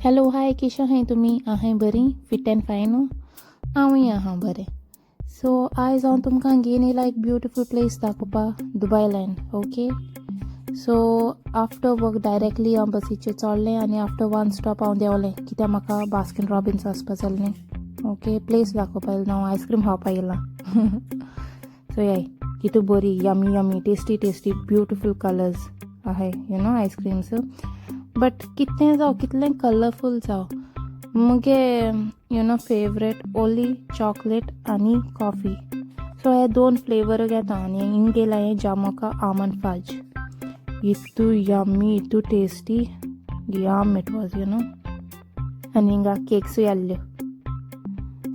Hello hi कशें आहाय तुमी आहाय बरी फिट एंड फायन हांवूय आहा बरें. सो आयज हांव तुमकां घेवन येयला एक ब्युटिफूल प्लेस दाखोवपा Dubai land. Okay so after work directly हांव बसीचेर चडलें आनी आफ्टर वन स्टॉप हांव देंवलें कित्याक म्हाका बास्किन रॉबिन्स वचपा जाल्लें. ओके प्लेस दाखोवपा येयलें हांव आयस्क्रीम खावपा येयलां. सो याय कितू बरी yummy yummy tasty tasty beautiful colours आहाय यू नो आयस्क्रीम्स. बट कितलें जावं कितलें कलरफूल जावं मुगे you know favourite only chocolate आनी कॉफी. सो हे दोन फ्लेवर घेता आनी हिंग गेला हें जामोका आमंड फज. इतू यम्मी इतू tasty yum it was you know. आनी हिंगा केक्सूय आहल्यो.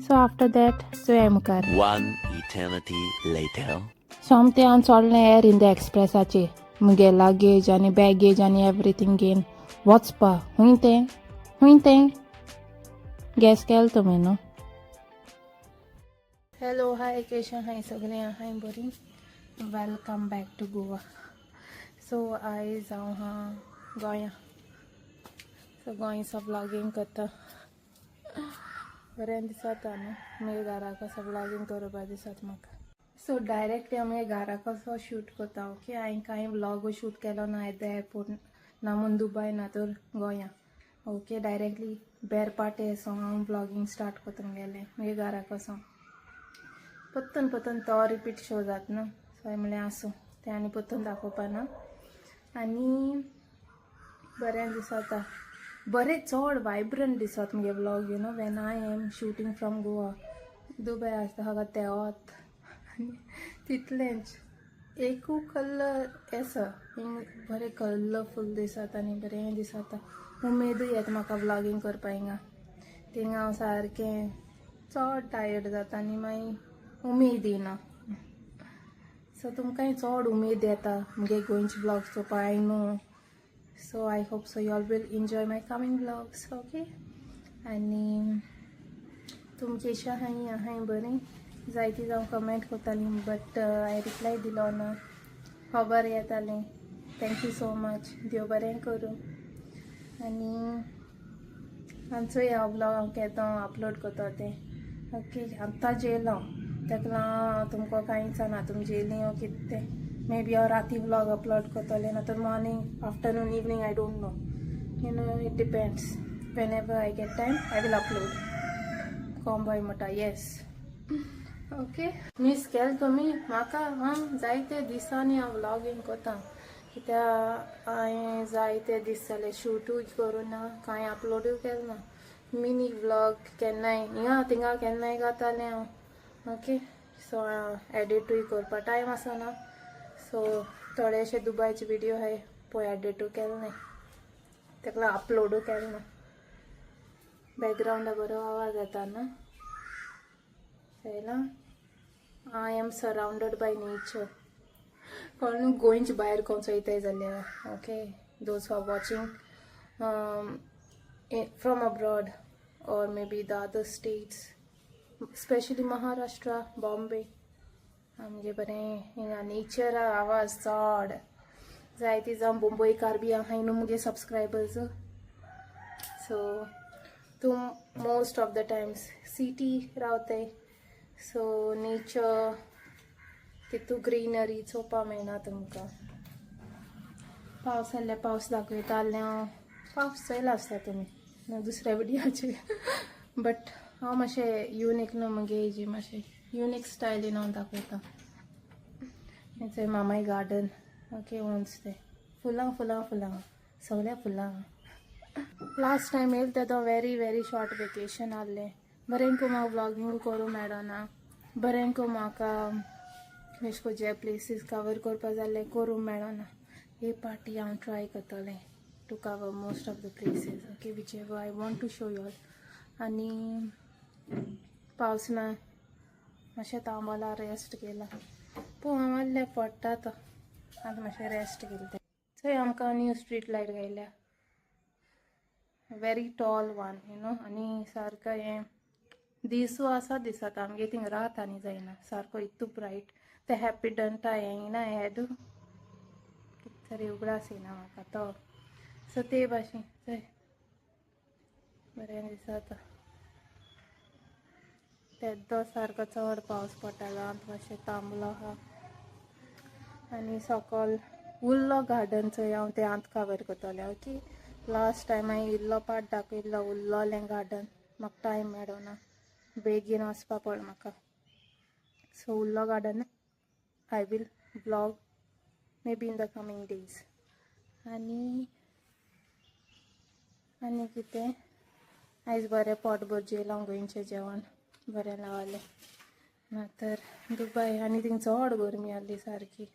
सो आफ्टर दॅट सो हे मुखार One eternity later. सोमतें हांव चोडलें एर इंडिया एक्सप्रेसाचेर मुगे लागेज आनी बॅगेज आनी एवरीथींग घेवन वचपा हूंय तें गॅस केल तुमी न्हू. हॅलो हाय केशें आहाय सगळीं आहाय बरीं. Welcome back to Goa. So आयज हांव हा गोंया. सो गोंयचो व्लॉगींग करता. बरें दिसता न्हू मुगे घराक असो व्लॉगींग करपा दिसता म्हाका. सो डायरेक्टली हांव मुगे घराक असो शूट करता. ओके हांवें कांय व्लॉग शूट केलो ना एट द एअरपोर्ट ना म्हूण दुबय ना तर गोंया. ओके डायरेक्टली बेरपाटे असो हांव व्लॉगींग स्टार्ट कोतून गेलें मुगे घराक असो. पत्तन तो रिपीट शो जाता न्हू. सो हांवें म्हणलें आसूं तें आनी पत्तन दाखोवपा ना. आनी बरें दिसता बरें चड वायब्रंट दिसता मुगे vlog you know when I am shooting from Goa. दुबय आसता हाका तेवत आनी तितलेंच एकू कलर एसो बरें कलरफूल दिसता आनी बरें दिसता. उमेदूय येता म्हाका व्लॉगींग करपा हिंगा. थिंगा हांव सारकें चड टायर्ड जाता आनी मागीर उमेद येना. सो तुमकांय चड उमेद येता मुगे गोंयचे व्लॉग्स चोवपा I know. So I hope so you all will enjoy my coming vlogs. Okay आनी तुम केशें आहाय बरीं. जायतीं जावं कमेंट कोत्तालीं बट हांवें रिप्लाय दिलो ना. खबर येतालें. Thank you so much. देव बरें करूं. आनी आमचोय हांव व्लॉग हांव केदों अपलोड कोतो तें. ओके आतां जेयलो तेका लागून हांव तुमकां कांयच जाणा तुमी जेयलीं ओ कितें तें. मे बी हांव राती व्लॉग अपलोड कोतोलें ना तर morning afternoon evening I don't know you know it depends. Whenever I get time I will upload. कॉम्बॉय म्हणटा येस. ओके मिस केल तुमी म्हाका. हांव जायते दिसांनी हांव व्लॉगींग कोतां कित्याक हांवें जायते दीस जाले शूटूय करूं ना कांय अपलोडूय केलें ना. मिनी व्लॉग केन्नाय हिंगा थिंगा केन्नाय घातालें हांव. ओके सो एडिटूय करपा टायम आसना. सो थोडेशे दुबयचे विडियो आहाय पळय एडिटूय केले नाय तेका लागून अपलोडूय केलें ना. बॅकग्रावंडा बरो आवाज येता ना. येयला. I am surrounded by nature. कोण गोंयचे भायर कोण चोयताय जाल्यार okay those who are watching from abroad or maybe the other states, especially Maharashtra, Bombay. आमगे बरें हिंगा नेचर आवाज चड. जायतीं जावं मुंबयकार बी आहाय न्हू मुगे सबस्क्रायबर्स. सो तूं most of the times city रावताय. सो नेचर तितू ग्रीनरी चोवपा मेळना तुमकां. पावस आहल्यार पावस दाखयता आहलें हांव. पावस चोयला आसता तुमी दुसऱ्या विडियोचेर. बट हांव मातशें युनीक न्हू मुगे हेजी मातशें युनीक स्टायलीन हांव दाखयतां. थंय मामाय गार्डन ओके वन्स तें फुलां सगळ्या फुलां. लास्ट टायम येयलें तेदो वेरी शॉर्ट वेकेशन आहलें. बरें को म्हाका व्लॉगींग करूं मेळना. बरें को म्हाका एश को जे प्लेसीस कवर करपा जाल्ले करूं मेळना. हे पार्टी हांव ट्राय करतलें to cover most of the places okay whichever I want to show you all. आनी पावस ना मातशें थांबला रेस्ट केला पूण हांव आहलें पडटा तो आतां मातशें रेस्ट केलें तें. थंय आमकां न्यू स्ट्रीट लायट घायल्या very tall one you know. आनी सारको हें दिसू आसा दिसता आमगे थिंग रात आनी जायना सारको इतू ब्रायट. ते हॅप्पी डंटा हें ना हेड कितें तरी उगडास येना म्हाका तो. सो ते भाशेन थंय बरें दिसता तेदो सारको चड पावस पडटालो आनी मातशें थांबलो आहा आनी सकयल उरलो गार्डन चंय हांव तें आंत कवर करतलें ओके लास्ट टायम हांवें इल्लो पार्ट दाखयल्लो उरलोलें गार्डन म्हाका टायम मेळोना बेगीन वचपा पड म्हाका सो उरलो garden I will blog maybe in the coming days आनी कितें आयज बरें पोटभर जेवलो गोंयचें जेवण बरें लावलें ना तर दुबय आनी थिंग चड गरमी आसली सारकी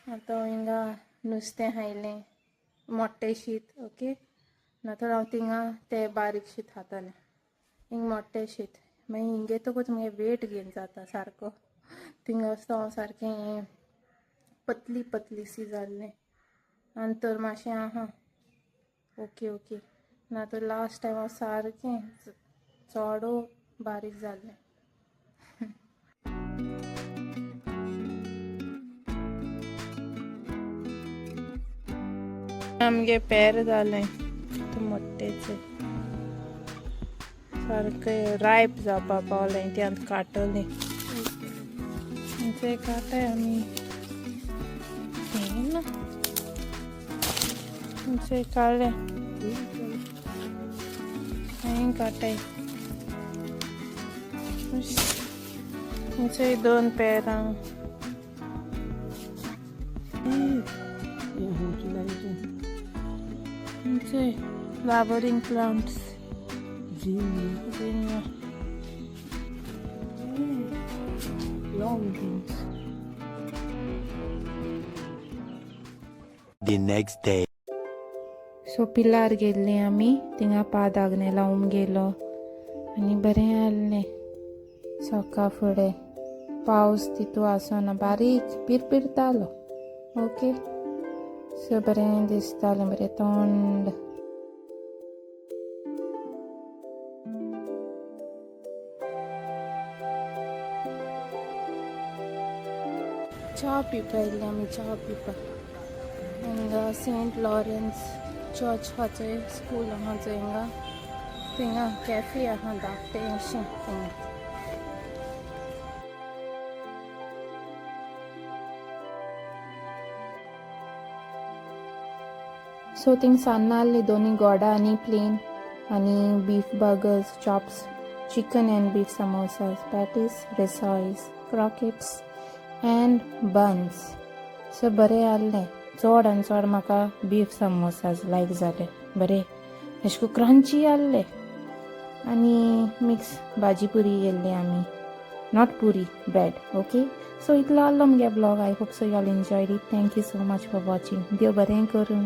आतां हिंगा नुस्तें खायलें मोट्टें शीत ओके ना तर हांव थिंगा तें बारीक शीत खातालें हिंग मोट्टें शीत मागीर हिंगे येतकूच मुगे वेट गेन जाता सारको थिंगा वचता हांव सारकें हें पतली पतली सी जाल्लें आनी तर मातशें आहा ओके ना तर लास्ट टायम हांव सारकें चोडू बारीक जाल्लें आमगे पेर जालें मोट्टेचें सारकें रायप जावपा पावलें तें आतां काडटलें तें काटाय आमी ना तें काडलें हांवें काटाय तें 2 पेरां flowering plants zinnia long beans The next day. So पिलार गेल्लीं आमी थिंगा पादागणे लावून गेलो आनी बरें आसलें सकाळ फुडें पावस तितू आसना बारीक पिरपिरतालो ओके सो बरें दिसतालें बरें थंड च्या पिवपा येयल्लीं आमी च्या पिवपा हिंगा सेंट लॉरेन्स चर्च आहा चंय स्कूल आहा चंय हिंगा थिंगा कॅफे आहा धाकटें अशें थिंगा सो थिंग सान्नां आहलीं दोनी गोडा आनी प्लेन आनी beef burgers chops chicken and beef samosas patties रिसॉयस क्रॉकेट्स एंड बन्स सो बरें आसलें चड आनी चड म्हाका बीफ समोसास लायक जाले बरें अशें करून क्रंची आसले आनी मिक्स भाजी पुरी गेल्ली आमी नॉट पुरी ब्रेड ओके सो इतलो आसलो मुगे blog I hope so you all enjoyed it thank you so much for watching देव बरें करूं